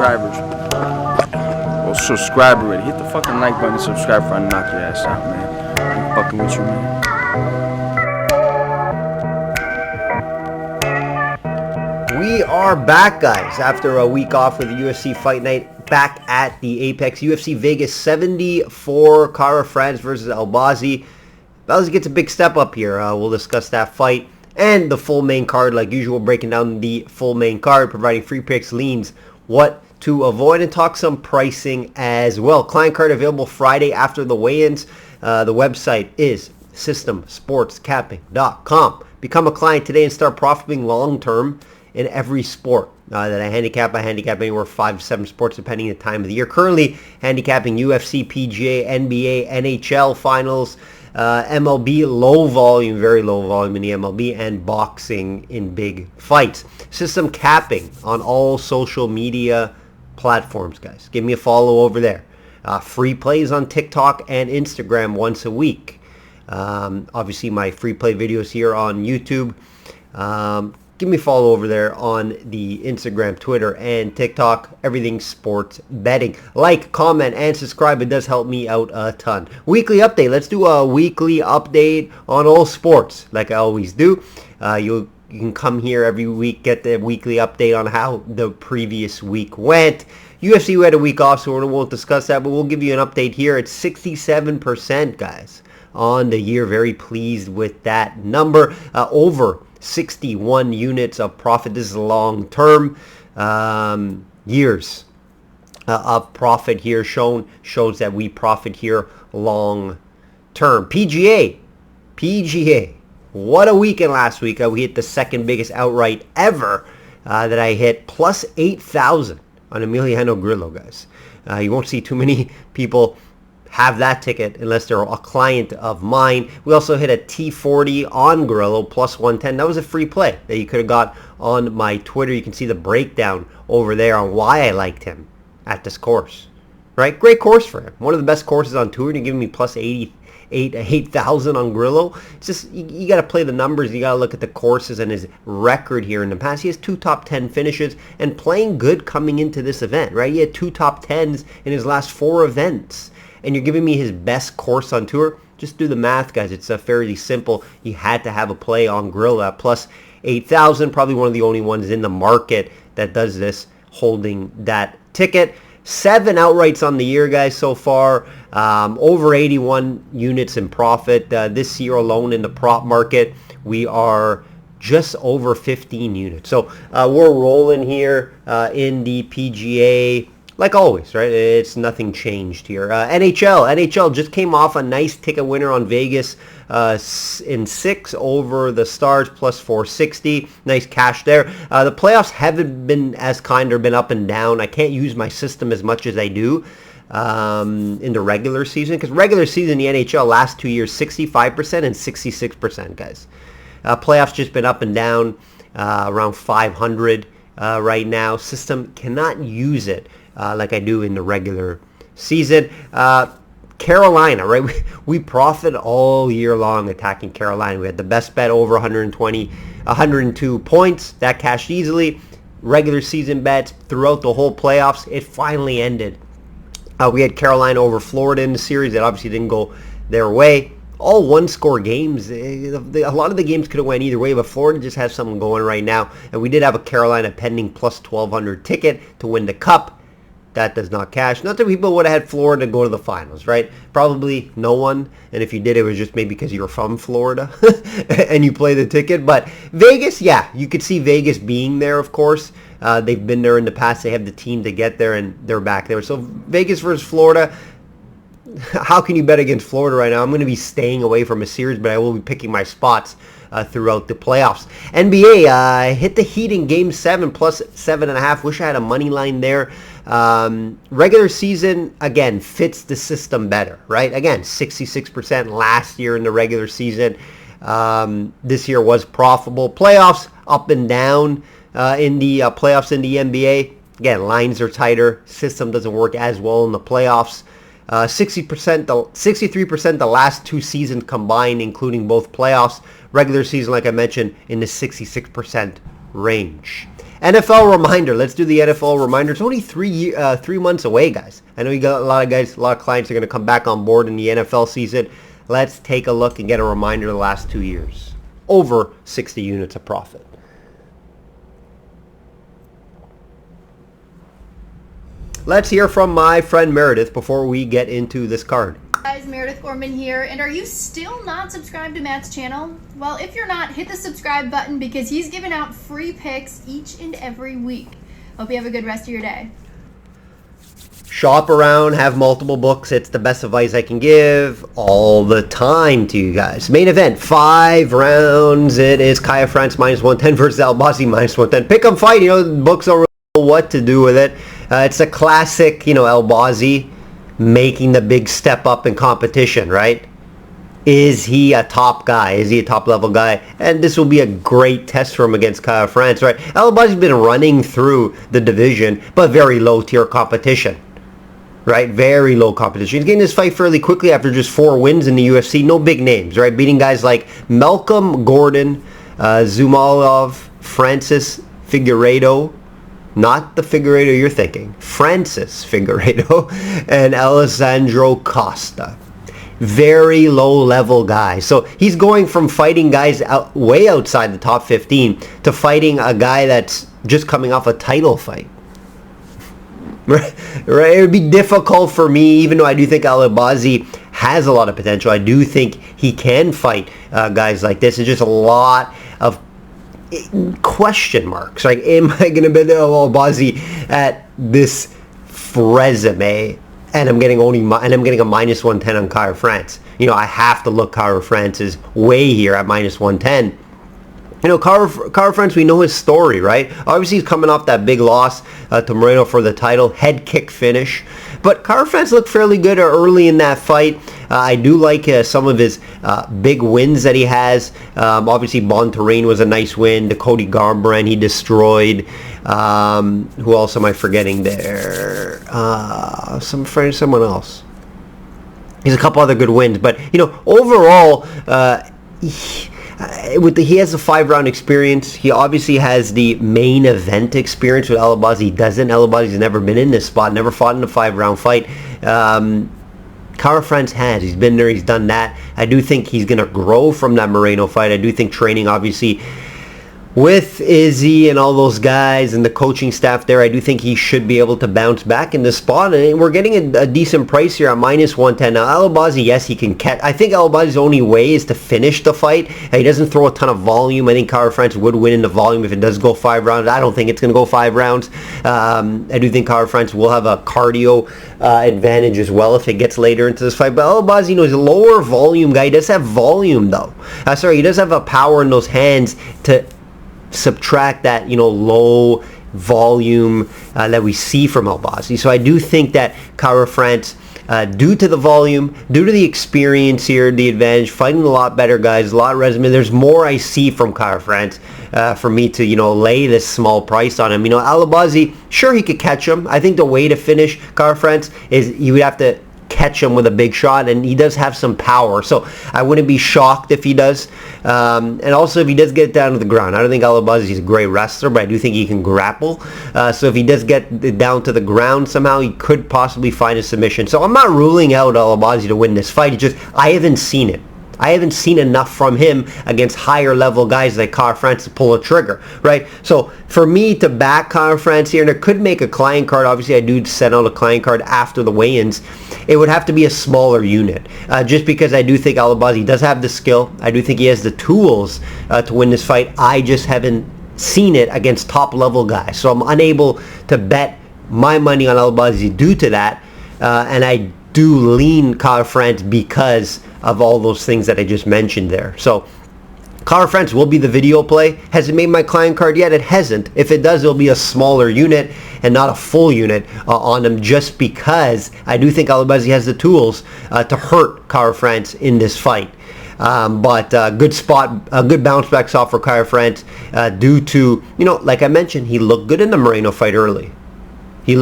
subscribers. Well, subscribe already. Hit the fucking like button and subscribe before I knock your ass out, man. I'm fucking with you, man. We are back, guys, after a week off with the UFC Fight Night, back at the Apex. UFC Vegas 74, Kara France versus Albazi. Albazi gets a big step up here. We'll discuss that fight and the full main card, like usual, breaking down the full main card, providing free picks, leans, what to avoid, and talk some pricing as well. Client card available Friday after the weigh-ins. The website is systemsportscapping.com. Become a client today and start profiting long-term in every sport that I handicap. I handicap anywhere 5 to 7 sports depending on the time of the year. Currently handicapping UFC, PGA, NBA, NHL finals, MLB, low volume, very low volume in the MLB, and boxing in big fights. System capping on all social media platforms, guys. Give me a follow over there. Free plays on TikTok and Instagram once a week. Obviously my free play videos here on YouTube. Give me a follow over there on the Instagram, Twitter, and TikTok. Everything sports betting. Like, comment, and subscribe. It does help me out a ton. Weekly update. Let's do a weekly update on all sports, like I always do. You can come here every week, get the weekly update on how the previous week went. UFC, we had a week off, so we won't discuss that, but we'll give you an update here. It's 67%, guys, on the year. Very pleased with that number. Over 61 units of profit. This is long-term years of profit here shows that we profit here long-term. PGA, what a weekend last week. We hit the second biggest outright ever that I hit, plus 8,000 on Emiliano Grillo, guys. You won't see too many people have that ticket unless they're a client of mine. We also hit a T40 on Grillo, plus 110. That was a free play that you could have got on my Twitter. You can see the breakdown over there on why I liked him at this course. Right? Great course for him. One of the best courses on tour, and you're giving me plus 8,000 on Grillo. It's just, you got to play the numbers. You got to look at the courses and his record here in the past. He has 2 top 10 finishes and playing good coming into this event, right? He had 2 top 10s in his last 4 events. And you're giving me his best course on tour. Just do the math, guys. It's fairly simple. You had to have a play on Grillo at plus 8,000. Probably one of the only ones in the market that does this, holding that ticket. 7 outrights on the year, guys, so far. Over 81 units in profit. This year alone in the prop market, we are just over 15 units. So we're rolling here in the PGA. Like always, right? It's nothing changed here. NHL just came off a nice ticket winner on Vegas in 6 over the Stars, plus 460. Nice cash there. The playoffs haven't been as kind or been up and down. I can't use my system as much as I do in the regular season, because regular season in the NHL last 2 years, 65% and 66%, guys. Playoffs just been up and down, around 500 right now. System cannot use it like I do in the regular season. Carolina, right? We profit all year long attacking Carolina. We had the best bet over 102 points. That cashed easily. Regular season bets throughout the whole playoffs. It finally ended. We had Carolina over Florida in the series. That obviously didn't go their way. All one-score games. A lot of the games could have went either way, but Florida just has something going right now. And we did have a Carolina pending plus 1,200 ticket to win the Cup. That does not cash. Not that people would have had Florida go to the finals, right? Probably no one. And if you did, it was just maybe because you're from Florida and you play the ticket. But Vegas, yeah, you could see Vegas being there, of course. They've been there in the past. They have the team to get there, and they're back there. So Vegas versus Florida. How can you bet against Florida right now? I'm going to be staying away from a series, but I will be picking my spots throughout the playoffs. NBA hit the Heat in Game 7 plus 7.5. Wish I had a money line there. Regular season, again, fits the system better, right? Again, 66% last year in the regular season. This year was profitable. Playoffs, up and down in the playoffs in the NBA. Again, lines are tighter. System doesn't work as well in the playoffs. 63% the last 2 seasons combined, including both playoffs. Regular season, like I mentioned, in the 66% range. NFL reminder. Let's do the NFL reminder. It's only 3 months away, guys. I know you got a lot of clients are going to come back on board in the NFL season. Let's take a look and get a reminder of the last 2 years. Over 60 units of profit. Let's hear from my friend Meredith before we get into this card. Guys, Meredith Gorman here, and are you still not subscribed to Matt's channel? Well, if you're not, hit the subscribe button because he's giving out free picks each and every week. Hope you have a good rest of your day. Shop around, have multiple books. It's the best advice I can give all the time to you guys. Main event, 5 rounds. It is Kaya France -110 versus Albazi -110. Pick 'em fight. Books don't really know what to do with it. It's a classic, Albazi making the big step up in competition, right? Is he a top guy? Is he a top level guy? And this will be a great test for him against Kaya France, right? Albazi's been running through the division, but very low tier competition. Right? Very low competition. He's getting this fight fairly quickly after just 4 wins in the UFC. No big names, right? Beating guys like Malcolm Gordon, Zumalov, Francis Figueiredo, not the Figueiredo you're thinking, Francis Figueiredo, and Alessandro Costa. Very low level guys. So he's going from fighting guys way outside the top 15 to fighting a guy that's just coming off a title fight. Right, it would be difficult for me, even though I do think Albazi has a lot of potential. I do think he can fight guys like this. It's just a lot of question marks. Like, am I going to bet Albazi at this resume? And I'm getting a -110 on Kaya France. I have to look Kaya France's way here at -110. Kaya France, we know his story, right? Obviously, he's coming off that big loss to Moreno for the title, head kick finish. But Kaya France looked fairly good early in that fight. I do like some of his big wins that he has. Obviously, Bontarine was a nice win. The Cody Garbrandt he destroyed. Who else am I forgetting there? Someone else. He's a couple other good wins. But, overall, he has a 5-round experience. He obviously has the main event experience with Albazi. He doesn't. Albazi's never been in this spot, never fought in a 5-round fight. Kaya France has. He's been there. He's done that. I do think he's going to grow from that Moreno fight. I do think training, obviously, with Izzy and all those guys and the coaching staff there, I do think he should be able to bounce back in this spot. And we're getting a decent price here at -110. Now, Albazi, yes, he can catch. I think Albazi's only way is to finish the fight. He doesn't throw a ton of volume. I think Kaya France would win in the volume if it does go 5 rounds. I don't think it's going to go 5 rounds. I do think Kaya France will have a cardio advantage as well if it gets later into this fight. But Albazi, he's a lower volume guy. He does have volume, though. He does have a power in those hands to subtract that low volume that we see from Albazi. So I do think that Kaya France, due to the volume, due to the experience here, the advantage, fighting a lot better guys, a lot of resume, there's more I see from Kaya France for me to lay this small price on him. Albazi, sure, he could catch him. I think the way to finish Kaya France is you would have to catch him with a big shot, and he does have some power, so I wouldn't be shocked if he does. And also, if he does get down to the ground, I don't think Albazi is a great wrestler, but I do think he can grapple. So if he does get down to the ground somehow, he could possibly find a submission. So I'm not ruling out Albazi to win this fight. It's just I haven't seen it. I haven't seen enough from him against higher level guys like Kaya France to pull a trigger, right? So for me to back Kaya France here, and I could make a client card. Obviously, I do send out a client card after the weigh-ins. It would have to be a smaller unit, just because I do think Albazi does have the skill. I do think he has the tools to win this fight. I just haven't seen it against top level guys. So I'm unable to bet my money on Albazi due to that. And I do lean Kaya France because of all those things that I just mentioned there. So Kaya France will be the video play. Has it made my client card yet? It hasn't. If it does, it'll be a smaller unit and not a full unit on him, just because I do think Albazi has the tools to hurt Kaya France in this fight. But good spot, a good bounce back spot for Kaya France due to, like I mentioned, he looked good in the Moreno fight early. He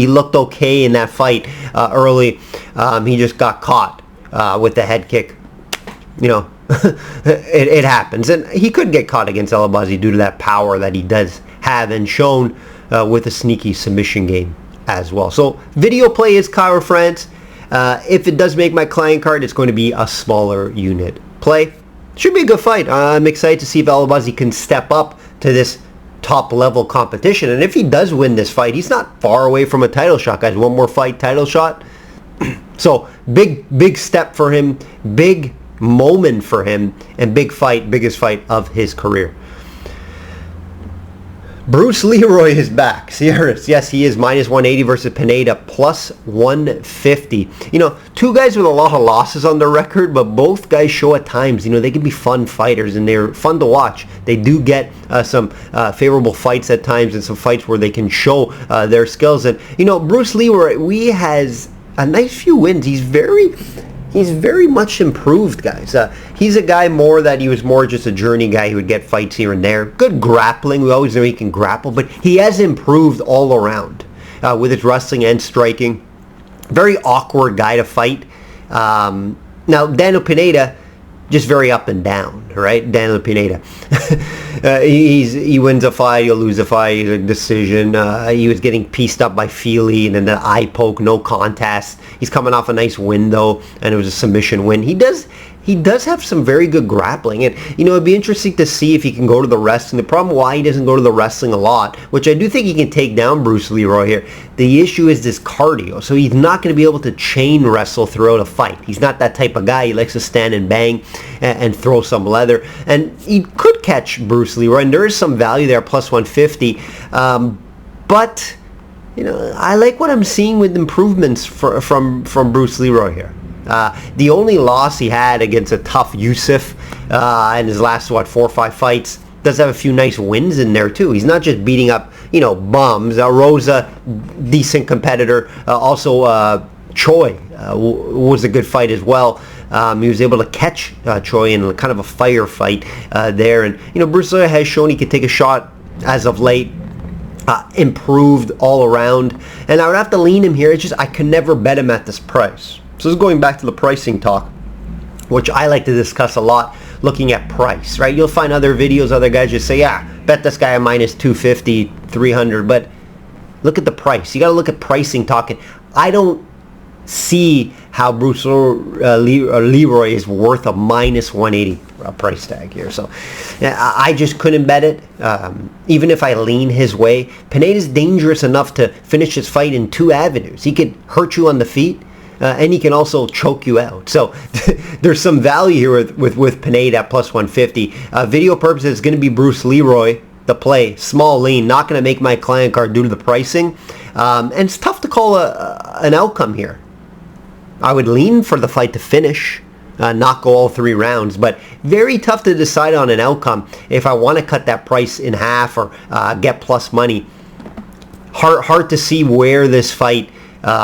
looked okay in that fight early. He just got caught with the head kick. It happens, and he could get caught against Albazi due to that power that he does have and shown with a sneaky submission game as well. So video play is Kara France. If it does make my client card, it's going to be a smaller unit play. Should be a good fight. I'm excited to see if Alabazi can step up to this top level competition. And if he does win this fight, he's not far away from a title shot, guys. One more fight, title shot. So big step for him, big moment for him, and big fight, biggest fight of his career. Bruce Leroy is back. Sierras, yes, he is minus 180 versus Pineda, plus 150. You know, two guys with a lot of losses on their record, but both guys show at times, you know, they can be fun fighters and they're fun to watch. They do get some favorable fights at times and some fights where they can show their skills. And, you know, Bruce Leroy, he has a nice few wins. He's very much improved, guys. He's a guy he was more just a journey guy who would get fights here and there. Good grappling. We always know he can grapple, but he has improved all around with his wrestling and striking. Very awkward guy to fight. Now, Daniel Pineda, just very up and down, right? Daniel Pineda. He wins a fight, he'll lose a fight, a decision. He was getting pieced up by Feely, and then the eye poke, no contest. He's coming off a nice win, though, and it was a submission win. He does have some very good grappling, and you know, it'd be interesting to see if he can go to the wrestling. The problem why he doesn't go to the wrestling a lot, which I do think he can take down Bruce Leroy here, the issue is this cardio. So he's not going to be able to chain wrestle throughout a fight. He's not that type of guy. He likes to stand and bang and throw some leather, and he could catch Bruce Leroy, and there is some value there, plus 150. But you know, I like what I'm seeing with improvements from Bruce Leroy here. The only loss he had against a tough Yusuf in his last, 4 or 5 fights, does have a few nice wins in there too. He's not just beating up, you know, bums. Rosa, decent competitor. Also, Choi was a good fight as well. He was able to catch Choi in kind of a firefight there. And, you know, Bruce Leroy has shown he can take a shot as of late. Improved all around. And I would have to lean him here. It's just I can never bet him at this price. So this is going back to the pricing talk, which I like to discuss a lot, looking at price, right? You'll find other videos, other guys just say, yeah, bet this guy a minus 250, 300, but look at the price. You got to look at pricing talking. I don't see how Bruce Leroy is worth a minus 180 price tag here. So I just couldn't bet it. Even if I lean his way, Pineda's dangerous enough to finish his fight in 2 avenues. He could hurt you on the feet, and he can also choke you out. So there's some value here with Pineda at plus 150. Video purposes, it's going to be Bruce Leroy, the play. Small lean, not going to make my client card due to the pricing. And it's tough to call an outcome here. I would lean for the fight to finish, not go all 3 rounds, but very tough to decide on an outcome if I want to cut that price in half or get plus money. Hard to see where this fight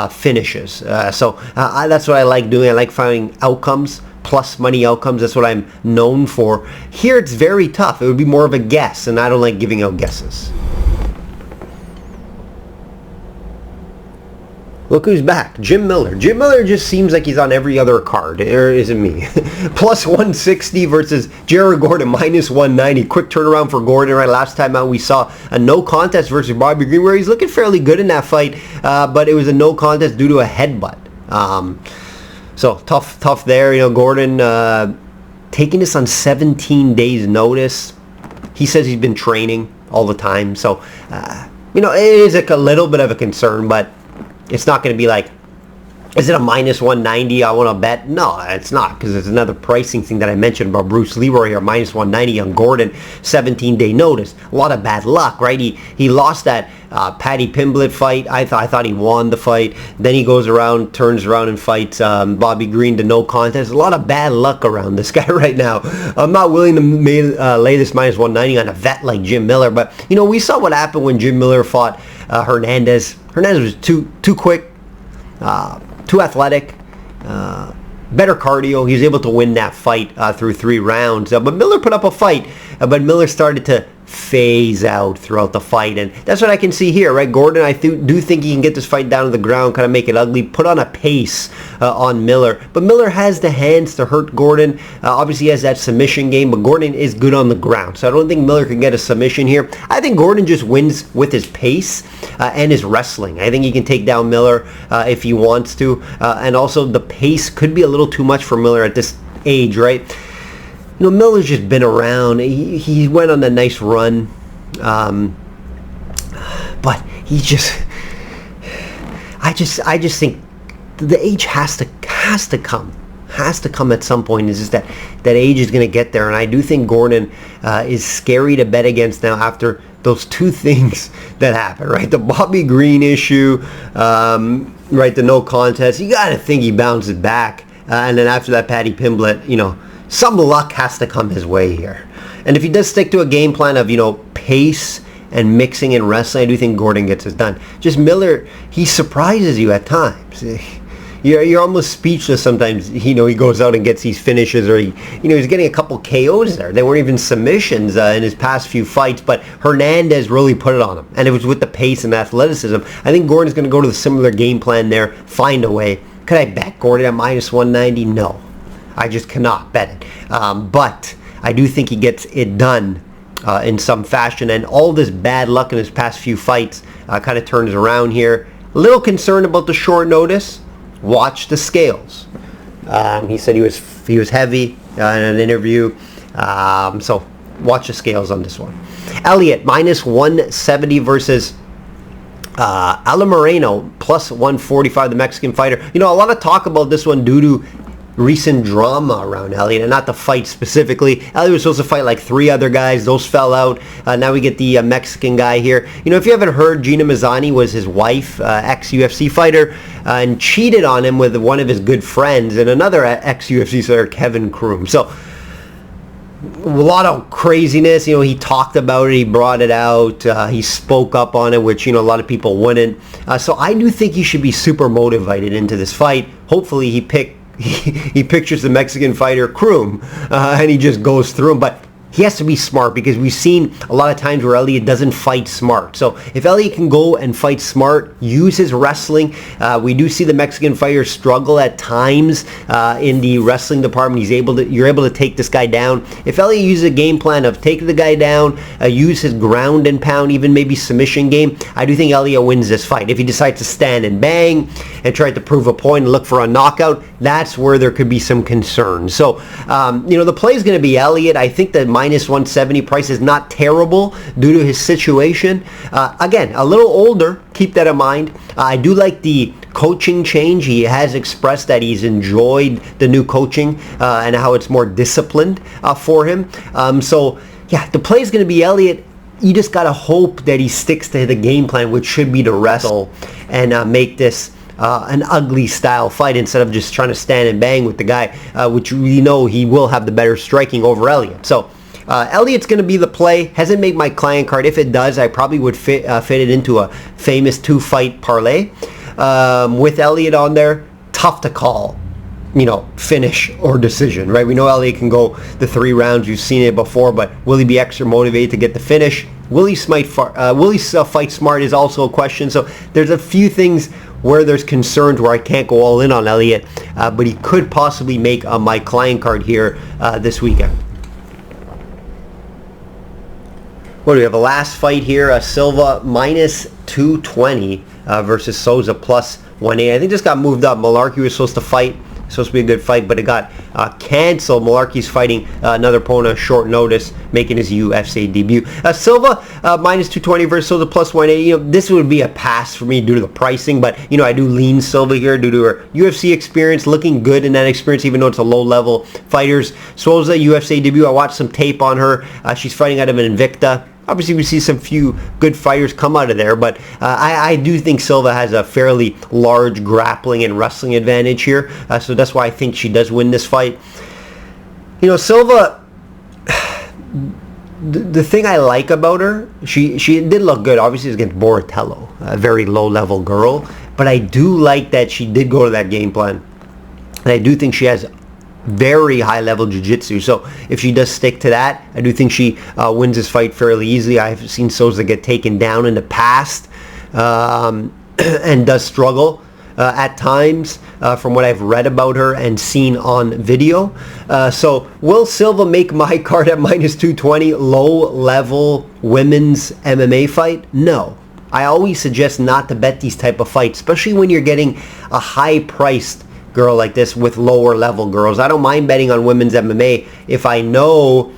finishes. So that's what I like doing. I like finding outcomes, plus money outcomes. That's what I'm known for. Here it's very tough. It would be more of a guess, and I don't like giving out guesses. Look who's back. Jim Miller. Jim Miller just seems like he's on every other card. Or is it me? Plus 160 versus Jared Gordon, minus 190. Quick turnaround for Gordon, right? Last time out we saw a no contest versus Bobby Green, where he's looking fairly good in that fight, but it was a no contest due to a headbutt. So tough there. You know, Gordon taking this on 17 days notice. He says he's been training all the time. So, you know, it is a little bit of a concern, but it's not going to be like, is it a minus 190 I want to bet? No, it's not, because there's another pricing thing that I mentioned about Bruce Leroy here, minus 190 on Gordon, 17-day notice. A lot of bad luck, right? He lost that Paddy Pimblett fight. I thought he won the fight. Then he goes around, turns around and fights Bobby Green to no contest. A lot of bad luck around this guy right now. I'm not willing to lay this minus 190 on a vet like Jim Miller, but, you know, we saw what happened when Jim Miller fought Hernandez. Hernandez was too quick, too athletic, better cardio. He was able to win that fight through 3 rounds. But Miller put up a fight, but Miller started to phase out throughout the fight, and that's what I can see here, right? Gordon, I do think he can get this fight down to the ground, kind of make it ugly, put on a pace on Miller, but Miller has the hands to hurt Gordon. Obviously he has that submission game, but Gordon is good on the ground, so I don't think Miller can get a submission here. I think Gordon just wins with his pace and his wrestling. I think he can take down Miller if he wants to, and also the pace could be a little too much for Miller at this age, right? You know, Miller's just been around. He went on a nice run, but he just, I just think the age has to come at some point. It's just that age is going to get there, and I do think Gordon is scary to bet against now after those two things that happened, right? The Bobby Green issue, right? The no contest. You got to think he bounces back, and then after that, Paddy Pimblett, you know, some luck has to come his way here. And if he does stick to a game plan of, you know, pace and mixing and wrestling, I do think Gordon gets it done. Just Miller, he surprises you at times. You're almost speechless sometimes. You know, he goes out and gets these finishes, or he's getting a couple KOs there. They weren't even submissions in his past few fights, but Hernandez really put it on him, and it was with the pace and athleticism. I think Gordon's going to go to the similar game plan there, find a way. Could I bet Gordon at minus 190? No. I just cannot bet it. But I do think he gets it done in some fashion. And all this bad luck in his past few fights kind of turns around here. A little concerned about the short notice. Watch the scales. He said he was heavy in an interview. So watch the scales on this one. Elliott, minus 170 versus Alan Moreno, plus 145, the Mexican fighter. You know, a lot of talk about this one due to recent drama around Elliott, and not the fight specifically. Elliott was supposed to fight like 3 other guys. Those fell out. Now we get the Mexican guy here. You know, if you haven't heard, Gina Mazzani was his wife, ex-UFC fighter, and cheated on him with one of his good friends and another ex-UFC fighter, Kevin Kroom. So a lot of craziness. You know, he talked about it. He brought it out. He spoke up on it, which, you know, a lot of people wouldn't. So I do think he should be super motivated into this fight. Hopefully he pictures the Mexican fighter Kroom, and he just goes through him. But he has to be smart, because we've seen a lot of times where Elliott doesn't fight smart. So if Elliott can go and fight smart, use his wrestling. We do see the Mexican fighter struggle at times in the wrestling department. You're able to take this guy down. If Elliott uses a game plan of taking the guy down, use his ground and pound, even maybe submission game, I do think Elliott wins this fight. If he decides to stand and bang and try to prove a point and look for a knockout, that's where there could be some concern. So, you know, the play is going to be Elliott. I think that minus 170 price is not terrible due to his situation. Again, a little older, keep that in mind. I do like the coaching change. He has expressed that he's enjoyed the new coaching and how it's more disciplined for him. So, yeah, the play is going to be Elliott. You just got to hope that he sticks to the game plan, which should be to wrestle and make this an ugly style fight instead of just trying to stand and bang with the guy, which we know he will have the better striking over Elliott. So Elliott's going to be the play. Hasn't made my client card. If it does, I probably would fit it into a famous 2-fight parlay with Elliott on there. Tough to call, you know, finish or decision, right? We know Elliott can go the 3 rounds. You've seen it before, but will he be extra motivated to get the finish? Will he fight smart is also a question. So there's a few things where there's concerns where I can't go all in on Elliott, but he could possibly make my client card here this weekend. What do we have? A last fight here, Silva minus 220 versus Souza plus 180. I think this got moved up. Malarkey was supposed to fight. Supposed to be a good fight, but it got canceled. Malarkey's fighting another opponent short notice, making his UFC debut. Silva minus 220 versus Silva plus 180. You know, this would be a pass for me due to the pricing, but you know, I do lean Silva here due to her UFC experience, looking good in that experience, even though it's a low-level fighters. Souza UFC debut. I watched some tape on her. She's fighting out of an Invicta. Obviously, we see some few good fighters come out of there, but I do think Silva has a fairly large grappling and wrestling advantage here, so that's why I think she does win this fight. You know, Silva, the thing I like about her, she did look good. Obviously, it's against Boratello, a very low-level girl, but I do like that she did go to that game plan, and I do think she has very high level jiu-jitsu. So if she does stick to that, I do think she wins this fight fairly easily. I've seen Souza get taken down in the past and does struggle at times from what I've read about her and seen on video. So will Silva make my card at minus 220 low level women's MMA fight? No. I always suggest not to bet these type of fights, especially when you're getting a high priced girl like this with lower level girls. I don't mind betting on women's MMA if I know,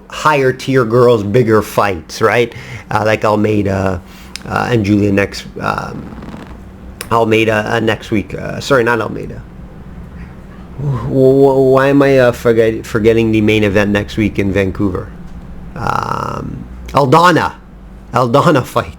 higher tier girls, bigger fights, right? Like Almeida and Julia next Almeida next week. Sorry, not Almeida. Why am I forgetting the main event next week in Vancouver? Aldana fight.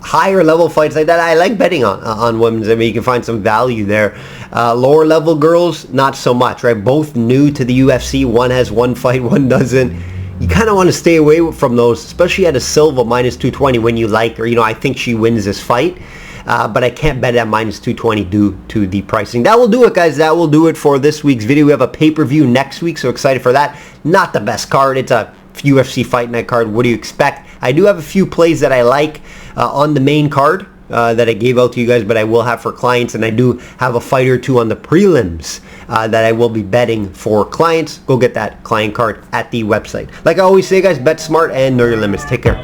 Higher level fights like that, I like betting on women's. I mean, you can find some value there. Lower level girls, not so much, right? Both new to the UFC. One has one fight, one doesn't. You kind of want to stay away from those, especially at a Silva minus 220 when you like her. I think she wins this fight. But I can't bet at minus 220 due to the pricing. That will do it, guys. That will do it for this week's video. We have a pay-per-view next week, so excited for that. Not the best card. It's a UFC Fight Night card. What do you expect? I do have a few plays that I like on the main card that I gave out to you guys, but I will have for clients, and I do have a fight or two on the prelims that I will be betting for clients. Go get that client card at the website. Like I always say, guys, bet smart and know your limits. Take care.